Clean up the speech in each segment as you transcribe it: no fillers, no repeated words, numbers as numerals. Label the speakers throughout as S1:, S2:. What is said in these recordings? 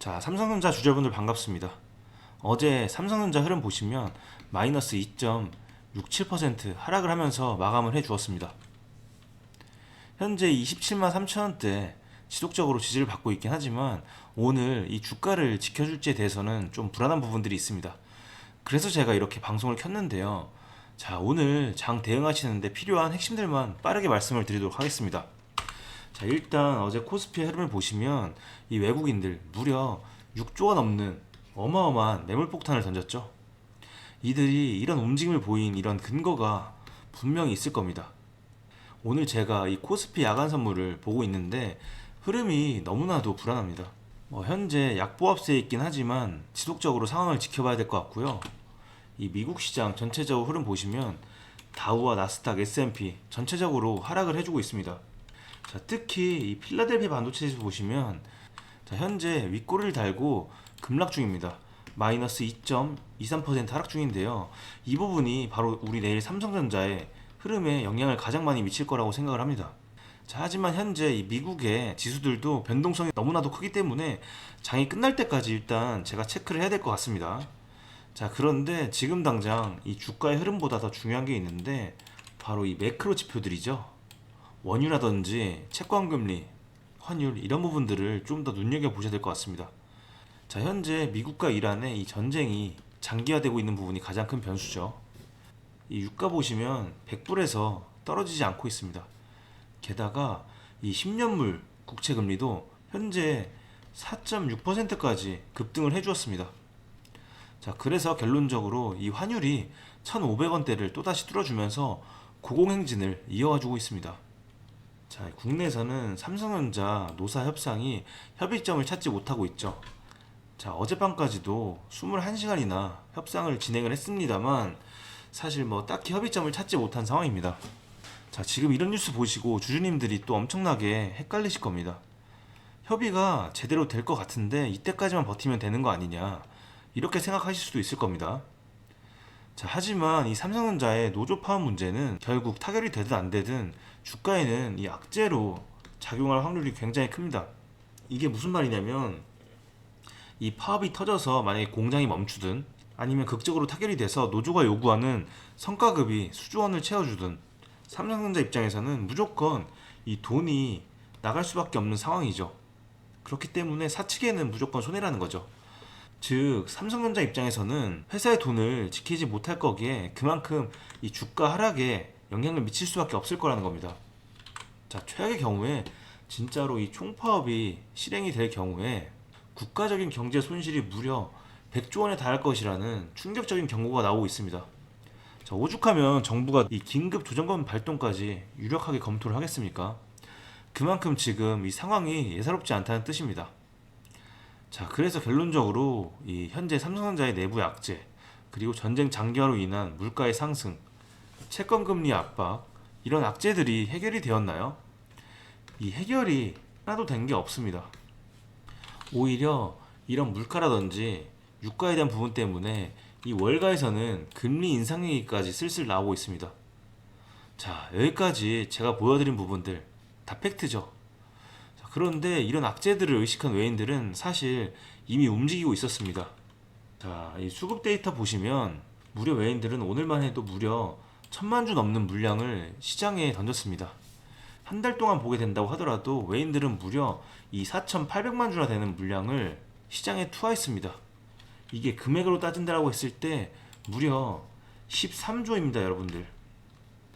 S1: 자, 삼성전자 주주분들 반갑습니다. 어제 삼성전자 흐름 보시면 마이너스 2.67% 하락을 하면서 마감을 해주었습니다. 현재 27만 3천원대 지속적으로 지지를 받고 있긴 하지만 오늘 이 주가를 지켜줄지에 대해서는 좀 불안한 부분들이 있습니다. 그래서 제가 이렇게 방송을 켰는데요. 자, 오늘 장 대응하시는데 필요한 핵심들만 빠르게 말씀을 드리도록 하겠습니다. 자, 일단 어제 코스피의 흐름을 보시면 이 외국인들 무려 6조가 넘는 어마어마한 매물폭탄을 던졌죠. 이들이 이런 움직임을 보인 이런 근거가 분명히 있을 겁니다. 오늘 제가 이 코스피 야간 선물을 보고 있는데 흐름이 너무나도 불안합니다. 현재 약보합세에 있긴 하지만 지속적으로 상황을 지켜봐야 될 것 같고요. 이 미국 시장 전체적으로 흐름 보시면 다우와 나스닥, S&P 전체적으로 하락을 해주고 있습니다. 자, 특히 이 필라델피아 반도체 지수 보시면 자, 현재 윗꼬리를 달고 급락 중입니다. 마이너스 2.23% 하락 중인데요. 이 부분이 바로 우리 내일 삼성전자의 흐름에 영향을 가장 많이 미칠 거라고 생각을 합니다. 자, 하지만 현재 이 미국의 지수들도 변동성이 너무나도 크기 때문에 장이 끝날 때까지 일단 제가 체크를 해야 될 것 같습니다. 자, 그런데 지금 당장 이 주가의 흐름보다 더 중요한 게 있는데 바로 이 매크로 지표들이죠. 원유라든지 채권금리, 환율 이런 부분들을 좀 더 눈여겨보셔야 될 것 같습니다. 자, 현재 미국과 이란의 이 전쟁이 장기화되고 있는 부분이 가장 큰 변수죠. 이 유가 보시면 100불에서 떨어지지 않고 있습니다. 게다가 이 10년물 국채금리도 현재 4.6%까지 급등을 해주었습니다. 자, 그래서 결론적으로 이 환율이 1,500원대를 또다시 뚫어주면서 고공행진을 이어가주고 있습니다. 자, 국내에서는 삼성전자 노사 협상이 협의점을 찾지 못하고 있죠. 자, 어젯밤까지도 21시간이나 협상을 진행을 했습니다만 사실 딱히 협의점을 찾지 못한 상황입니다. 자, 지금 이런 뉴스 보시고 주주님들이 또 엄청나게 헷갈리실 겁니다. 협의가 제대로 될 것 같은데 이때까지만 버티면 되는 거 아니냐 이렇게 생각하실 수도 있을 겁니다. 자, 하지만 이 삼성전자의 노조 파업 문제는 결국 타결이 되든 안 되든 주가에는 이 악재로 작용할 확률이 굉장히 큽니다. 이게 무슨 말이냐면 이 파업이 터져서 만약에 공장이 멈추든 아니면 극적으로 타결이 돼서 노조가 요구하는 성과급이 수조원을 채워주든 삼성전자 입장에서는 무조건 이 돈이 나갈 수밖에 없는 상황이죠. 그렇기 때문에 사측에는 무조건 손해라는 거죠. 즉 삼성전자 입장에서는 회사의 돈을 지키지 못할 거기에 그만큼 이 주가 하락에 영향을 미칠 수밖에 없을 거라는 겁니다. 자, 최악의 경우에 진짜로 이 총파업이 실행이 될 경우에 국가적인 경제 손실이 무려 100조 원에 달할 것이라는 충격적인 경고가 나오고 있습니다. 자, 오죽하면 정부가 이 긴급 조정권 발동까지 유력하게 검토를 하겠습니까? 그만큼 지금 이 상황이 예사롭지 않다는 뜻입니다. 자, 그래서 결론적으로 이 현재 삼성전자의 내부 악재, 그리고 전쟁 장기화로 인한 물가의 상승, 채권금리 압박, 이런 악재들이 해결이 되었나요? 이 해결이 하나도 된 게 없습니다. 오히려 이런 물가라든지 유가에 대한 부분 때문에 이 월가에서는 금리 인상 얘기까지 슬슬 나오고 있습니다. 자, 여기까지 제가 보여드린 부분들 다 팩트죠. 자, 그런데 이런 악재들을 의식한 외인들은 사실 이미 움직이고 있었습니다. 자, 이 수급 데이터 보시면 무려 외인들은 오늘만 해도 무려 1,000만 주 넘는 물량을 시장에 던졌습니다. 한 달 동안 보게 된다고 하더라도 외인들은 무려 이 4,800만 주나 되는 물량을 시장에 투하했습니다. 이게 금액으로 따진다라고 했을 때 무려 13조입니다, 여러분들.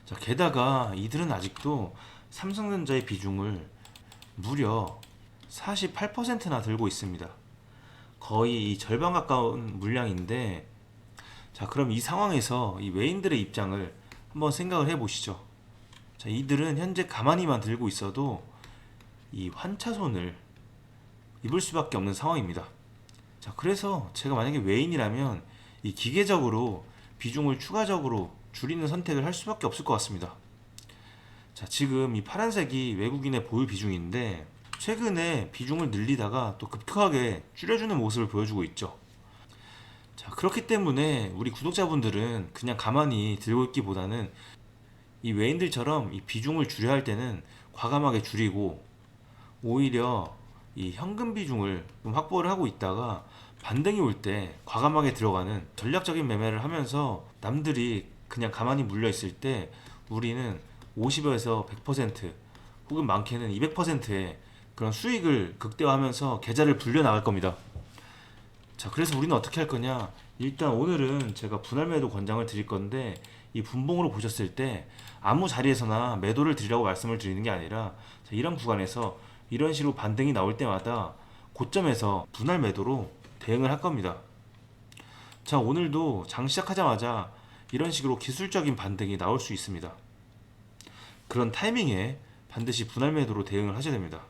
S1: 자, 게다가 이들은 아직도 삼성전자의 비중을 무려 48%나 들고 있습니다. 거의 이 절반 가까운 물량인데, 자, 그럼 이 상황에서 이 외인들의 입장을 한번 생각을 해보시죠. 자, 이들은 현재 가만히만 들고 있어도 이 환차손을 입을 수밖에 없는 상황입니다. 자, 그래서 제가 만약에 외인이라면 이 기계적으로 비중을 추가적으로 줄이는 선택을 할 수밖에 없을 것 같습니다. 자, 지금 이 파란색이 외국인의 보유 비중인데 최근에 비중을 늘리다가 또 급격하게 줄여주는 모습을 보여주고 있죠. 자, 그렇기 때문에 우리 구독자분들은 그냥 가만히 들고 있기보다는 이 외인들처럼 이 비중을 줄여야 할 때는 과감하게 줄이고 오히려 이 현금 비중을 좀 확보를 하고 있다가 반등이 올 때 과감하게 들어가는 전략적인 매매를 하면서 남들이 그냥 가만히 물려 있을 때 우리는 50에서 100% 혹은 많게는 200%의 그런 수익을 극대화하면서 계좌를 불려 나갈 겁니다. 자, 그래서 우리는 어떻게 할 거냐? 일단 오늘은 제가 분할 매도 권장을 드릴 건데 이 분봉으로 보셨을 때 아무 자리에서나 매도를 드리라고 말씀을 드리는 게 아니라 자, 이런 구간에서 이런 식으로 반등이 나올 때마다 고점에서 분할 매도로 대응을 할 겁니다. 자, 오늘도 장 시작하자마자 이런 식으로 기술적인 반등이 나올 수 있습니다. 그런 타이밍에 반드시 분할 매도로 대응을 하셔야 됩니다.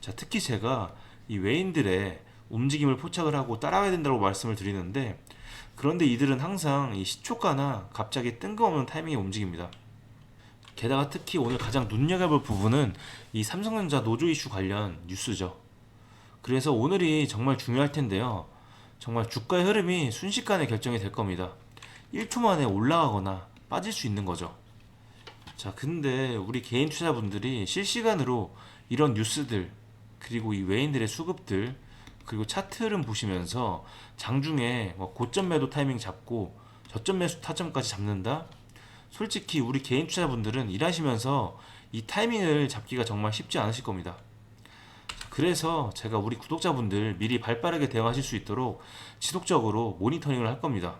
S1: 자, 특히 제가 이 외인들의 움직임을 포착을 하고 따라가야 된다고 말씀을 드리는데 그런데 이들은 항상 이 시초가나 갑자기 뜬금없는 타이밍에 움직입니다. 게다가 특히 오늘 가장 눈여겨볼 부분은 이 삼성전자 노조 이슈 관련 뉴스죠. 그래서 오늘이 정말 중요할 텐데요. 정말 주가의 흐름이 순식간에 결정이 될 겁니다. 1초 만에 올라가거나 빠질 수 있는 거죠. 자, 근데 우리 개인 투자분들이 실시간으로 이런 뉴스들, 그리고 이 외인들의 수급들, 그리고 차트 흐름 보시면서 장중에 뭐 고점 매도 타이밍 잡고 저점 매수 타점까지 잡는다? 솔직히 우리 개인 투자분들은 일하시면서 이 타이밍을 잡기가 정말 쉽지 않으실 겁니다. 그래서 제가 우리 구독자분들 미리 발빠르게 대응하실 수 있도록 지속적으로 모니터링을 할 겁니다.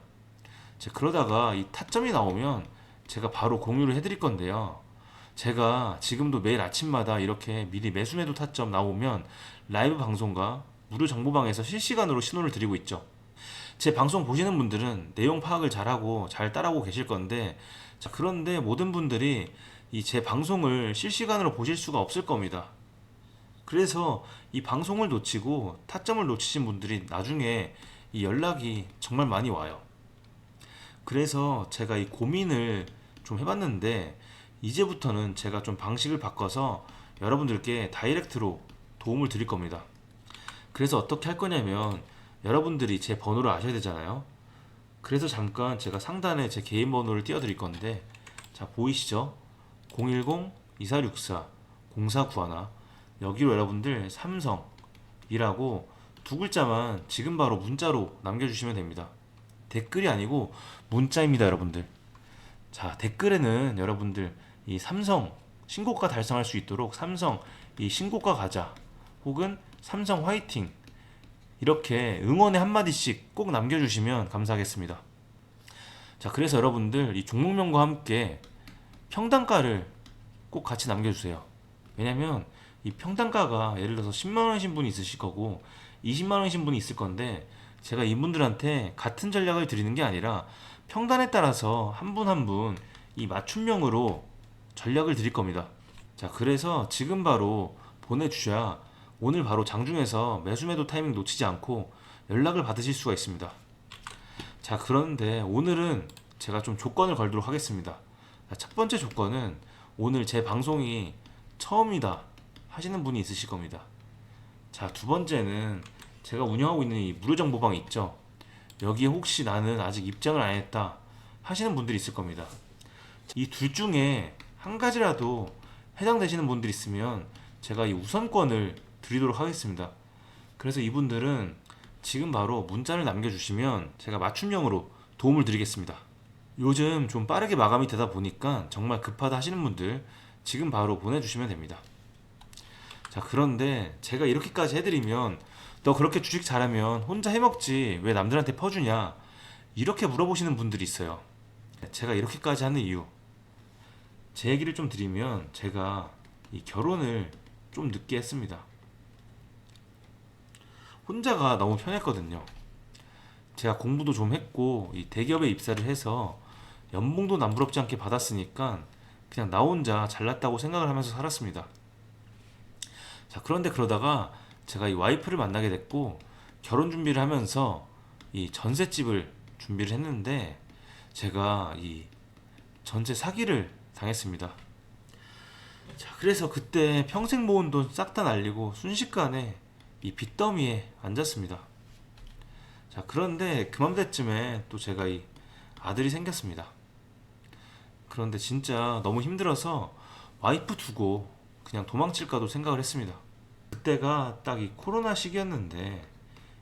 S1: 그러다가 이 타점이 나오면 제가 바로 공유를 해드릴 건데요. 제가 지금도 매일 아침마다 이렇게 미리 매수매도 타점 나오면 라이브 방송과 무료 정보방에서 실시간으로 신호를 드리고 있죠. 제 방송 보시는 분들은 내용 파악을 잘하고 잘 따라오고 계실 건데 자, 그런데 모든 분들이 이 제 방송을 실시간으로 보실 수가 없을 겁니다. 그래서 이 방송을 놓치고 타점을 놓치신 분들이 나중에 이 연락이 정말 많이 와요. 그래서 제가 이 고민을 좀 해봤는데 이제부터는 제가 좀 방식을 바꿔서 여러분들께 다이렉트로 도움을 드릴 겁니다. 그래서 어떻게 할 거냐면 여러분들이 제 번호를 아셔야 되잖아요. 그래서 잠깐 제가 상단에 제 개인 번호를 띄워드릴 건데 자, 보이시죠? 010-2464-0491 여기로 여러분들 삼성이라고 두 글자만 지금 바로 문자로 남겨주시면 됩니다. 댓글이 아니고 문자입니다, 여러분들. 자, 댓글에는 여러분들 이 삼성 신고가 달성할 수 있도록 삼성 이 신고가 가자 혹은 삼성 화이팅 이렇게 응원의 한마디씩 꼭 남겨주시면 감사하겠습니다. 자, 그래서 여러분들 이 종목명과 함께 평단가를 꼭 같이 남겨주세요. 왜냐면 이 평단가가 예를 들어서 10만원이신 분이 있으실 거고 20만원이신 분이 있을 건데 제가 이분들한테 같은 전략을 드리는 게 아니라 평단에 따라서 한 분 한 분 이 맞춤형으로 전략을 드릴 겁니다. 자, 그래서 지금 바로 보내주셔야 오늘 바로 장중에서 매수매도 타이밍 놓치지 않고 연락을 받으실 수가 있습니다. 자, 그런데 오늘은 제가 좀 조건을 걸도록 하겠습니다. 자, 첫 번째 조건은 오늘 제 방송이 처음이다 하시는 분이 있으실 겁니다. 자, 두 번째는 제가 운영하고 있는 이 무료 정보방 있죠. 여기에 혹시 나는 아직 입장을 안 했다 하시는 분들이 있을 겁니다. 이 둘 중에 한 가지라도 해당되시는 분들이 있으면 제가 이 우선권을 드리도록 하겠습니다. 그래서 이분들은 지금 바로 문자를 남겨주시면 제가 맞춤형으로 도움을 드리겠습니다. 요즘 좀 빠르게 마감이 되다 보니까 정말 급하다 하시는 분들 지금 바로 보내주시면 됩니다. 자, 그런데 제가 이렇게까지 해드리면 너 그렇게 주식 잘하면 혼자 해먹지 왜 남들한테 퍼주냐 이렇게 물어보시는 분들이 있어요. 제가 이렇게까지 하는 이유 제 얘기를 좀 드리면 제가 이 결혼을 좀 늦게 했습니다. 혼자가 너무 편했거든요. 제가 공부도 좀 했고 이 대기업에 입사를 해서 연봉도 남부럽지 않게 받았으니까 그냥 나 혼자 잘났다고 생각을 하면서 살았습니다. 자, 그런데 그러다가 제가 이 와이프를 만나게 됐고 결혼 준비를 하면서 이 전셋집을 준비를 했는데 제가 이 전세 사기를 당했습니다. 자, 그래서 그때 평생 모은 돈 싹 다 날리고 순식간에 이 빚더미에 앉았습니다. 자, 그런데 그맘때쯤에 또 제가 이 아들이 생겼습니다. 그런데 진짜 너무 힘들어서 와이프 두고 그냥 도망칠까도 생각을 했습니다. 그때가 딱 이 코로나 시기였는데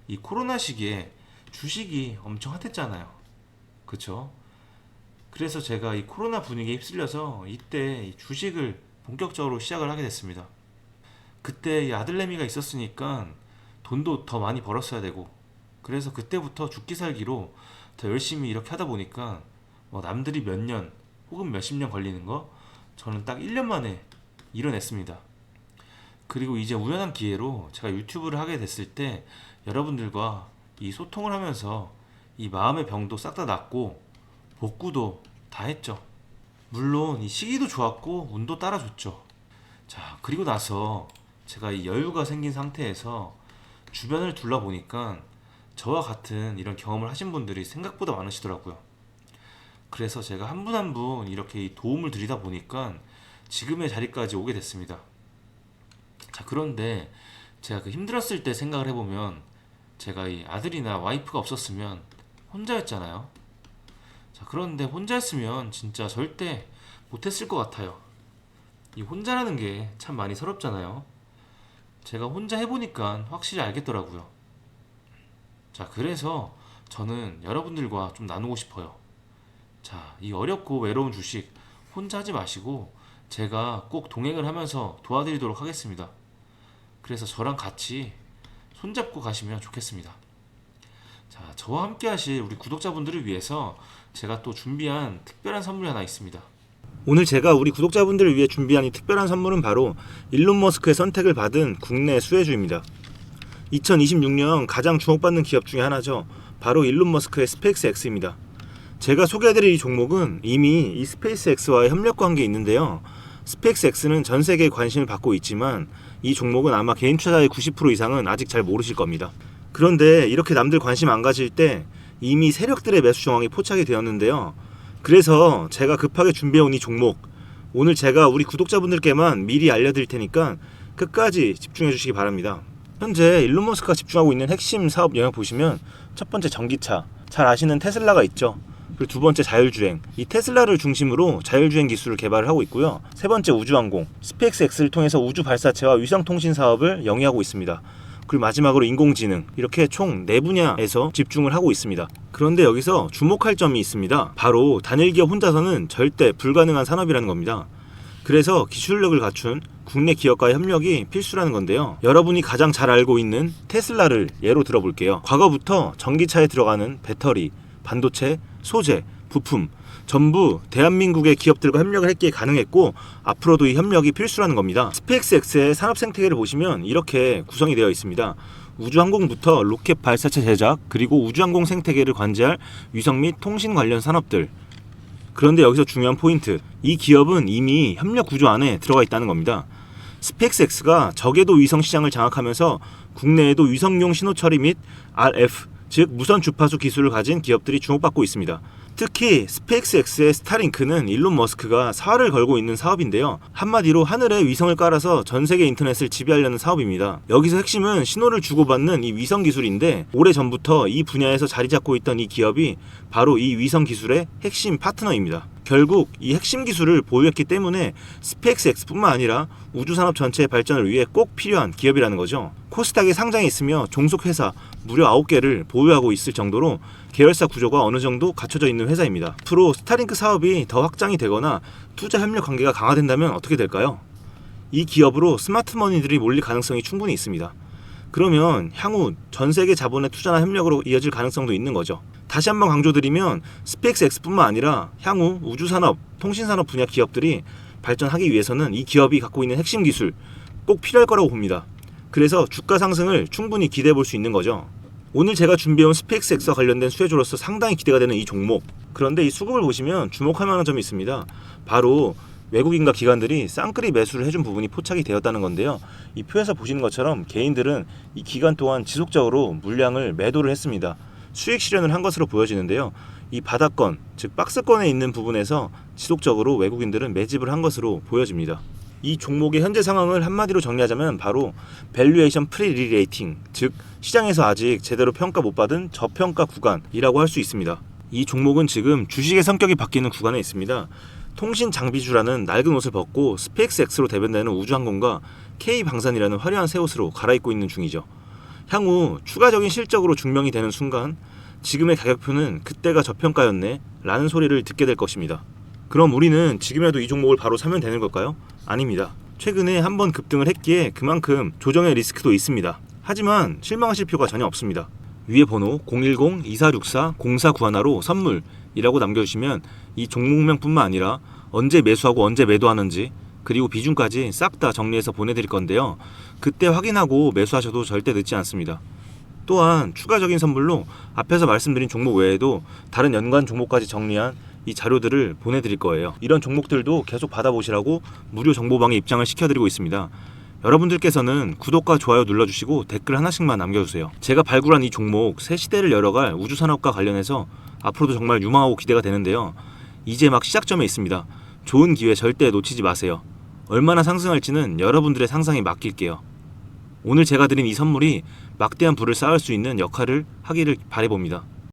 S1: 이 코로나 시기에 주식이 엄청 핫했잖아요. 그쵸? 그래서 제가 이 코로나 분위기에 휩쓸려서 이때 이 주식을 본격적으로 시작을 하게 됐습니다. 그때 이 아들내미가 있었으니까 돈도 더 많이 벌었어야 되고, 그래서 그때부터 죽기 살기로 더 열심히 이렇게 하다 보니까 뭐 남들이 몇 년 혹은 몇십 년 걸리는 거 저는 딱 1년 만에 이뤄냈습니다. 그리고 이제 우연한 기회로 제가 유튜브를 하게 됐을 때 여러분들과 이 소통을 하면서 이 마음의 병도 싹 다 낫고 복구도 다 했죠. 물론 이 시기도 좋았고 운도 따라줬죠. 자, 그리고 나서 제가 이 여유가 생긴 상태에서 주변을 둘러보니까 저와 같은 이런 경험을 하신 분들이 생각보다 많으시더라고요. 그래서 제가 한 분 한 분 이렇게 이 도움을 드리다 보니까 지금의 자리까지 오게 됐습니다. 자, 그런데 제가 그 힘들었을 때 생각을 해보면 제가 이 아들이나 와이프가 없었으면 혼자였잖아요. 자, 그런데 혼자였으면 진짜 절대 못했을 것 같아요. 이 혼자라는 게 참 많이 서럽잖아요. 제가 혼자 해보니까 확실히 알겠더라고요. 자, 그래서 저는 여러분들과 좀 나누고 싶어요. 자, 이 어렵고 외로운 주식 혼자 하지 마시고 제가 꼭 동행을 하면서 도와드리도록 하겠습니다. 그래서 저랑 같이 손잡고 가시면 좋겠습니다. 자, 저와 함께 하실 우리 구독자분들을 위해서 제가 또 준비한 특별한 선물이 하나 있습니다.
S2: 오늘 제가 우리 구독자분들을 위해 준비한 이 특별한 선물은 바로 일론 머스크의 선택을 받은 국내 수혜주입니다. 2026년 가장 주목받는 기업 중에 하나죠. 바로 일론 머스크의 스페이스X입니다. 제가 소개해드릴 이 종목은 이미 이 스페이스X와의 협력 관계에 있는데요. 스페이스X는 전 세계에 관심을 받고 있지만 이 종목은 아마 개인 투자자의 90% 이상은 아직 잘 모르실 겁니다. 그런데 이렇게 남들 관심 안 가질 때 이미 세력들의 매수 정황이 포착이 되었는데요. 그래서 제가 급하게 준비해온 이 종목, 오늘 제가 우리 구독자분들께만 미리 알려드릴 테니까 끝까지 집중해 주시기 바랍니다. 현재 일론 머스크가 집중하고 있는 핵심 사업 영역 보시면 첫 번째 전기차, 잘 아시는 테슬라가 있죠. 그리고 두 번째 자율주행, 이 테슬라를 중심으로 자율주행 기술을 개발을 하고 있고요. 세 번째 우주항공, 스페이스X를 통해서 우주 발사체와 위성통신 사업을 영위하고 있습니다. 그리고 마지막으로 인공지능, 이렇게 총 4분야에서 집중을 하고 있습니다. 그런데 여기서 주목할 점이 있습니다. 바로 단일 기업 혼자서는 절대 불가능한 산업이라는 겁니다. 그래서 기술력을 갖춘 국내 기업과의 협력이 필수라는 건데요. 여러분이 가장 잘 알고 있는 테슬라를 예로 들어볼게요. 과거부터 전기차에 들어가는 배터리, 반도체, 소재, 부품 전부 대한민국의 기업들과 협력을 했기에 가능했고 앞으로도 이 협력이 필수라는 겁니다. 스페이스X의 산업 생태계를 보시면 이렇게 구성이 되어 있습니다. 우주항공부터 로켓 발사체 제작, 그리고 우주항공 생태계를 관제할 위성 및 통신 관련 산업들. 그런데 여기서 중요한 포인트, 이 기업은 이미 협력 구조 안에 들어가 있다는 겁니다. 스페이스X가 저궤도 위성 시장을 장악하면서 국내에도 위성용 신호 처리 및 RF, 즉 무선 주파수 기술을 가진 기업들이 주목받고 있습니다. 특히 스페이스X의 스타링크는 일론 머스크가 사활을 걸고 있는 사업인데요. 한마디로 하늘에 위성을 깔아서 전 세계 인터넷을 지배하려는 사업입니다. 여기서 핵심은 신호를 주고받는 이 위성 기술인데 오래전부터 이 분야에서 자리 잡고 있던 이 기업이 바로 이 위성 기술의 핵심 파트너입니다. 결국 이 핵심 기술을 보유했기 때문에 스페이스X뿐만 아니라 우주산업 전체의 발전을 위해 꼭 필요한 기업이라는 거죠. 코스닥에 상장해 있으며 종속 회사 무려 9개를 보유하고 있을 정도로 계열사 구조가 어느 정도 갖춰져 있는 회사입니다. 앞으로 스타링크 사업이 더 확장이 되거나 투자 협력 관계가 강화된다면 어떻게 될까요? 이 기업으로 스마트머니들이 몰릴 가능성이 충분히 있습니다. 그러면 향후 전 세계 자본의 투자나 협력으로 이어질 가능성도 있는 거죠. 다시 한번 강조드리면 스페이스X뿐만 아니라 향후 우주산업, 통신산업 분야 기업들이 발전하기 위해서는 이 기업이 갖고 있는 핵심 기술 꼭 필요할 거라고 봅니다. 그래서 주가 상승을 충분히 기대해 볼 수 있는 거죠. 오늘 제가 준비해온 스페이스X와 관련된 수혜주로서 상당히 기대가 되는 이 종목. 그런데 이 수급을 보시면 주목할 만한 점이 있습니다. 바로 외국인과 기관들이 쌍끌이 매수를 해준 부분이 포착이 되었다는 건데요. 이 표에서 보시는 것처럼 개인들은 이 기간 동안 지속적으로 물량을 매도를 했습니다. 수익 실현을 한 것으로 보여지는데요. 이 바닥권, 즉 박스권에 있는 부분에서 지속적으로 외국인들은 매집을 한 것으로 보여집니다. 이 종목의 현재 상황을 한마디로 정리하자면 바로 밸류에이션 프리리레이팅, 즉 시장에서 아직 제대로 평가 못 받은 저평가 구간이라고 할 수 있습니다. 이 종목은 지금 주식의 성격이 바뀌는 구간에 있습니다. 통신 장비주라는 낡은 옷을 벗고 스페이스X로 대변되는 우주항공과 K방산이라는 화려한 새 옷으로 갈아입고 있는 중이죠. 향후 추가적인 실적으로 증명이 되는 순간 지금의 가격표는 그때가 저평가였네 라는 소리를 듣게 될 것입니다. 그럼 우리는 지금이라도 이 종목을 바로 사면 되는 걸까요? 아닙니다. 최근에 한번 급등을 했기에 그만큼 조정의 리스크도 있습니다. 하지만 실망하실 필요가 전혀 없습니다. 위에 번호 010-2464-0491로 선물이라고 남겨주시면 이 종목명 뿐만 아니라 언제 매수하고 언제 매도하는지 그리고 비중까지 싹 다 정리해서 보내드릴 건데요. 그때 확인하고 매수하셔도 절대 늦지 않습니다. 또한 추가적인 선물로 앞에서 말씀드린 종목 외에도 다른 연관 종목까지 정리한 이 자료들을 보내드릴 거예요. 이런 종목들도 계속 받아보시라고 무료 정보방에 입장을 시켜드리고 있습니다. 여러분들께서는 구독과 좋아요 눌러주시고 댓글 하나씩만 남겨주세요. 제가 발굴한 이 종목 새 시대를 열어갈 우주산업과 관련해서 앞으로도 정말 유망하고 기대가 되는데요. 이제 막 시작점에 있습니다. 좋은 기회 절대 놓치지 마세요. 얼마나 상승할지는 여러분들의 상상에 맡길게요. 오늘 제가 드린 이 선물이 막대한 부를 쌓을 수 있는 역할을 하기를 바라봅니다.